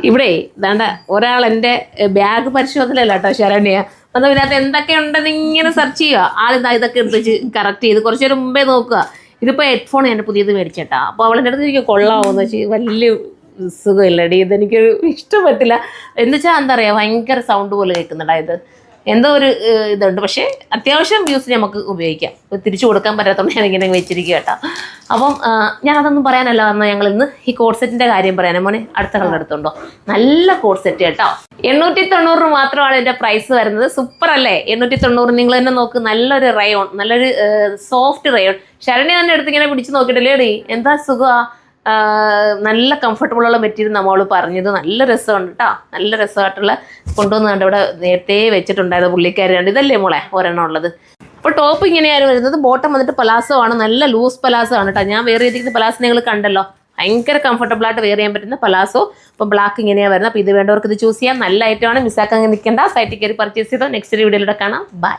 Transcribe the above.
ഇവിടെ ഇതാണ്ട ഒരാൾ എൻ്റെ ബാഗ് പരിശോധനയല്ല കേട്ടോ ശരണ്യ. അത് ഇതിനകത്ത് എന്തൊക്കെ ഉണ്ടെന്ന് ഇങ്ങനെ സെർച്ച് ചെയ്യുക. ആളിതാ ഇതൊക്കെ എടുത്ത് വെച്ച് കറക്റ്റ് ചെയ്ത് കുറച്ച് നേരം മുമ്പേ നോക്കുക. ഇതിപ്പോൾ ഹെഡ്ഫോൺ എൻ്റെ പുതിയത് മേടിച്ചേട്ടാ. അപ്പോൾ അവളെൻ്റെ അടുത്ത് എനിക്ക് കൊള്ളാമോന്ന് വെച്ച് വലിയ സുഖമില്ലടി, ഇതെനിക്ക് ഇഷ്ടപ്പെട്ടില്ല. എന്ന് വെച്ചാൽ എന്താ പറയുക, ഭയങ്കര സൗണ്ട് പോലെ കേൾക്കുന്നുണ്ടാ. ഇത് എന്തോ ഒരു ഇതുണ്ട്. പക്ഷേ അത്യാവശ്യം വ്യൂസിന് നമുക്ക് ഉപയോഗിക്കാം. തിരിച്ചു കൊടുക്കാൻ പറ്റാത്തതുകൊണ്ട് ഞാൻ ഇങ്ങനെ വെച്ചിരിക്കുക കേട്ടോ. അപ്പം ഞാൻ അതൊന്നും പറയാനല്ല വന്നാൽ ഞങ്ങൾ ഇന്ന് ഈ കോഡ് സെറ്റിൻ്റെ കാര്യം പറയാനേ. മോനെ അടുത്ത കളർ എടുത്തുണ്ടോ? നല്ല കോഡ് സെറ്റ് കേട്ടോ. 890 മാത്രമാണ് ഇതിൻ്റെ പ്രൈസ് വരുന്നത്. സൂപ്പർ അല്ലേ? 890 നിങ്ങൾ തന്നെ നോക്ക്. നല്ലൊരു റയോൺ, നല്ലൊരു സോഫ്റ്റ് റയോൺ. ശരണ്യ തന്നെ എടുത്ത് ഇങ്ങനെ പിടിച്ച് നോക്കിയിട്ടില്ലേ ഡി? എന്താ സുഖമാണ്. നല്ല കംഫർട്ടബിളുള്ള മെറ്റീരിയൽ നമ്മൾ പറഞ്ഞത്. നല്ല രസമുണ്ട് കേട്ടോ. നല്ല രസമായിട്ടുള്ള കൊണ്ടുവന്നുകൊണ്ട് ഇവിടെ നേരത്തെ വെച്ചിട്ടുണ്ടായിരുന്നു പുള്ളിക്കാരി. ഇതല്ലേ മോളെ ഒരെണ്ണം ഉള്ളത്. അപ്പോൾ ടോപ്പ് ഇങ്ങനെയായിരുന്നു വരുന്നത്. ബോട്ടം വന്നിട്ട് പലാസോ ആണ്. നല്ല ലൂസ് പലാസോ ആണ് കേട്ടോ. ഞാൻ വേറെ ചെയ്തിരിക്കുന്ന പലാസോ നിങ്ങൾ കണ്ടല്ലോ. ഭയങ്കര കംഫർട്ടബിളായിട്ട് വെയർ ചെയ്യാൻ പറ്റുന്ന പലാസോ. അപ്പോൾ ബ്ലാക്ക് ഇങ്ങനെയാണ് വരുന്നത്. അപ്പോൾ ഇത് വേണ്ടവർക്ക് ഇത് ചൂസ് ചെയ്യാം. നല്ല ഐറ്റമാണ്. മിസ്സാക്കാൻ നിൽക്കേണ്ട. സൈറ്റിൽ കയറി പർച്ചേസ് ചെയ്തോ. നെക്സ്റ്റ് വീഡിയോയിലൂടെ കാണാം. ബൈ.